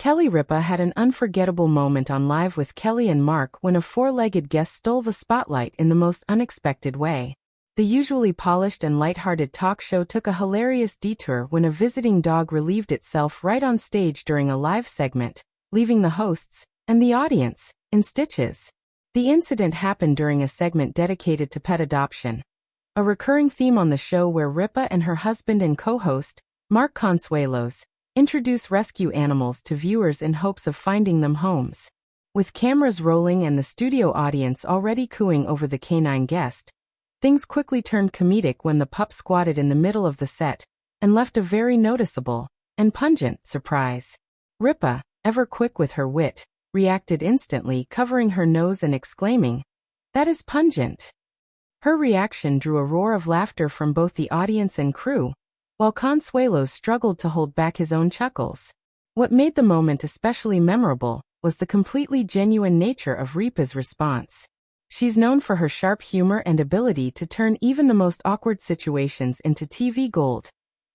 Ripa had an unforgettable moment on Live with Kelly and Mark when a four-legged guest stole the spotlight in the most unexpected way. The usually polished and lighthearted talk show took a hilarious detour when a visiting dog relieved itself right on stage during a live segment, leaving the hosts, and the audience, in stitches. The incident happened during a segment dedicated to pet adoption, a recurring theme on the show where Ripa and her husband and co-host, Mark Consuelos, introduce rescue animals to viewers in hopes of finding them homes. With cameras rolling and the studio audience already cooing over the canine guest, things quickly turned comedic when the pup squatted in the middle of the set and left a very noticeable and pungent surprise. Ripa, ever quick with her wit, reacted instantly, covering her nose and exclaiming, "That is pungent." Her reaction drew a roar of laughter from both the audience and crew, while Consuelos struggled to hold back his own chuckles. What made the moment especially memorable was the completely genuine nature of Ripa's response. She's known for her sharp humor and ability to turn even the most awkward situations into TV gold,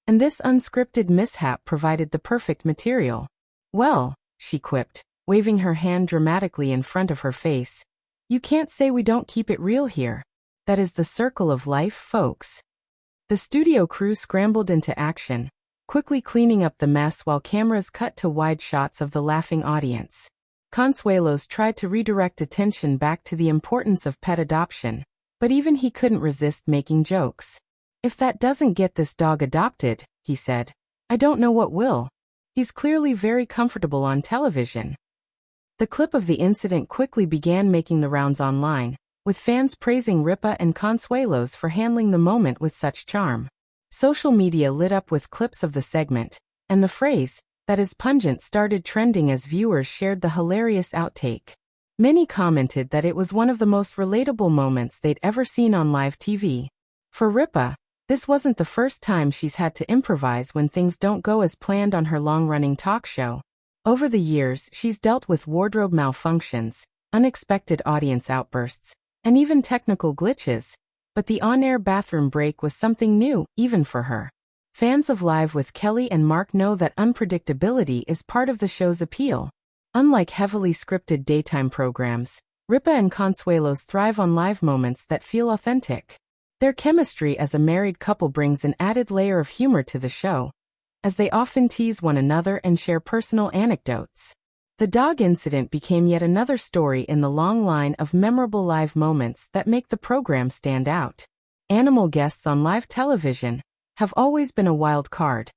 and this unscripted mishap provided the perfect material. "Well," she quipped, waving her hand dramatically in front of her face, "you can't say we don't keep it real here. That is the circle of life, folks." The studio crew scrambled into action, quickly cleaning up the mess while cameras cut to wide shots of the laughing audience. Consuelos tried to redirect attention back to the importance of pet adoption, but even he couldn't resist making jokes. "If that doesn't get this dog adopted," he said, "I don't know what will. He's clearly very comfortable on television." The clip of the incident quickly began making the rounds online, with fans praising Ripa and Consuelos for handling the moment with such charm. Social media lit up with clips of the segment, and the phrase, "that is pungent," started trending as viewers shared the hilarious outtake. Many commented that it was one of the most relatable moments they'd ever seen on live TV. For Ripa, this wasn't the first time she's had to improvise when things don't go as planned on her long-running talk show. Over the years, she's dealt with wardrobe malfunctions, unexpected audience outbursts, and even technical glitches, but the on-air bathroom break was something new, even for her. Fans of Live with Kelly and Mark know that unpredictability is part of the show's appeal. Unlike heavily scripted daytime programs, Ripa and Consuelos thrive on live moments that feel authentic. Their chemistry as a married couple brings an added layer of humor to the show, as they often tease one another and share personal anecdotes. The dog incident became yet another story in the long line of memorable live moments that make the program stand out. Animal guests on live television have always been a wild card,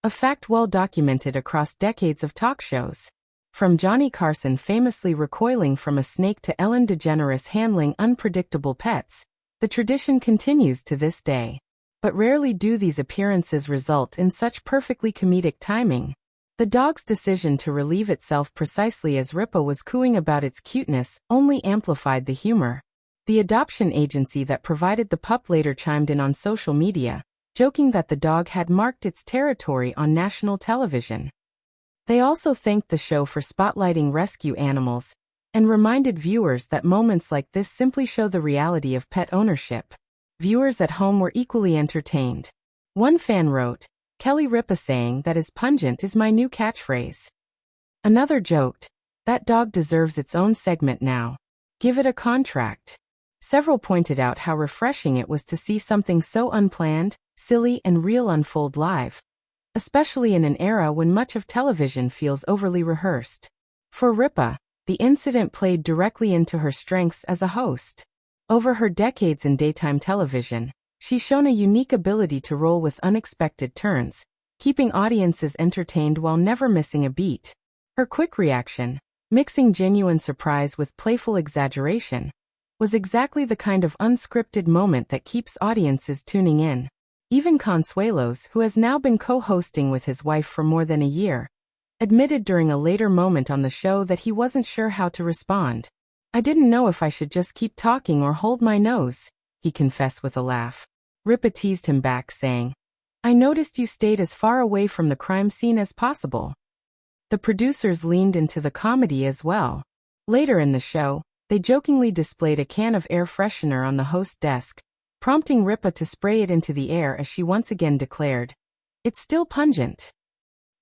a fact well documented across decades of talk shows. From Johnny Carson famously recoiling from a snake to Ellen DeGeneres handling unpredictable pets, the tradition continues to this day. But rarely do these appearances result in such perfectly comedic timing. The dog's decision to relieve itself precisely as Ripa was cooing about its cuteness only amplified the humor. The adoption agency that provided the pup later chimed in on social media, joking that the dog had marked its territory on national television. They also thanked the show for spotlighting rescue animals, and reminded viewers that moments like this simply show the reality of pet ownership. Viewers at home were equally entertained. One fan wrote, "Kelly Ripa saying that is pungent is my new catchphrase." Another joked, "That dog deserves its own segment now. Give it a contract." Several pointed out how refreshing it was to see something so unplanned, silly, and real unfold live, especially in an era when much of television feels overly rehearsed. For Ripa, the incident played directly into her strengths as a host. Over her decades in daytime television, she's shown a unique ability to roll with unexpected turns, keeping audiences entertained while never missing a beat. Her quick reaction, mixing genuine surprise with playful exaggeration, was exactly the kind of unscripted moment that keeps audiences tuning in. Even Consuelos, who has now been co-hosting with his wife for more than a year, admitted during a later moment on the show that he wasn't sure how to respond. "I didn't know if I should just keep talking or hold my nose," he confessed with a laugh. Ripa teased him back, saying, "I noticed you stayed as far away from the crime scene as possible." The producers leaned into the comedy as well. Later in the show, they jokingly displayed a can of air freshener on the host desk, prompting Ripa to spray it into the air as she once again declared, "It's still pungent."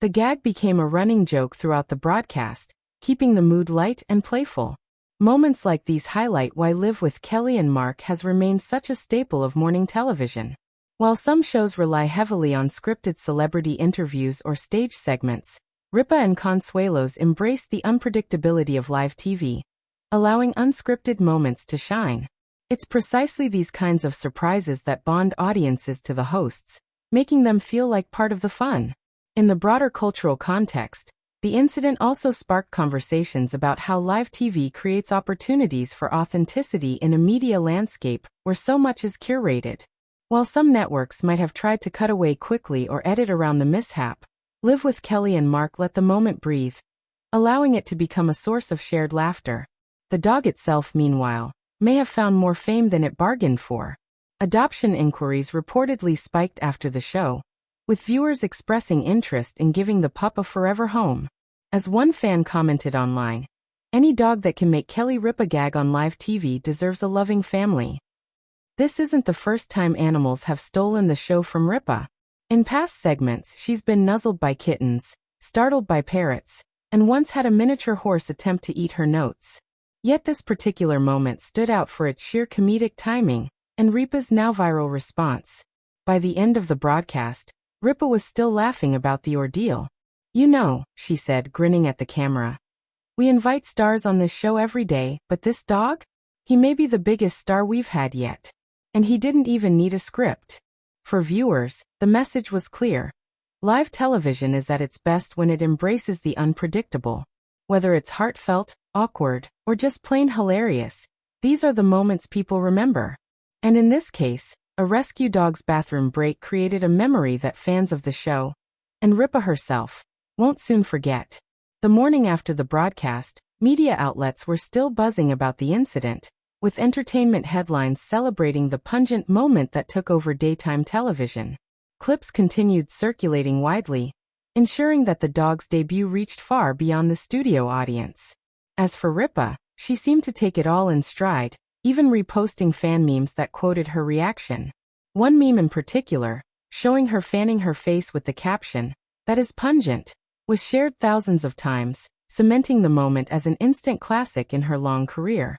The gag became a running joke throughout the broadcast, keeping the mood light and playful. Moments like these highlight why Live with Kelly and Mark has remained such a staple of morning television. While some shows rely heavily on scripted celebrity interviews or stage segments, Ripa and Consuelo's embrace the unpredictability of live TV, allowing unscripted moments to shine. It's precisely these kinds of surprises that bond audiences to the hosts, making them feel like part of the fun. In the broader cultural context, the incident also sparked conversations about how live TV creates opportunities for authenticity in a media landscape where so much is curated. While some networks might have tried to cut away quickly or edit around the mishap, Live with Kelly and Mark let the moment breathe, allowing it to become a source of shared laughter. The dog itself, meanwhile, may have found more fame than it bargained for. Adoption inquiries reportedly spiked after the show, with viewers expressing interest in giving the pup a forever home. As one fan commented online, "Any dog that can make Kelly Ripa gag on live TV deserves a loving family." This isn't the first time animals have stolen the show from Ripa. In past segments, she's been nuzzled by kittens, startled by parrots, and once had a miniature horse attempt to eat her notes. Yet this particular moment stood out for its sheer comedic timing and Ripa's now viral response. By the end of the broadcast, Ripa was still laughing about the ordeal. "You know," she said, grinning at the camera, "we invite stars on this show every day, but this dog? He may be the biggest star we've had yet. And he didn't even need a script." For viewers, the message was clear. Live television is at its best when it embraces the unpredictable. Whether it's heartfelt, awkward, or just plain hilarious, these are the moments people remember. And in this case, a rescue dog's bathroom break created a memory that fans of the show, and Ripa herself, won't soon forget. The morning after the broadcast, media outlets were still buzzing about the incident, with entertainment headlines celebrating the pungent moment that took over daytime television. Clips continued circulating widely, ensuring that the dog's debut reached far beyond the studio audience. As for Ripa, she seemed to take it all in stride, even reposting fan memes that quoted her reaction. One meme in particular, showing her fanning her face with the caption, "That is pungent," was shared thousands of times, cementing the moment as an instant classic in her long career.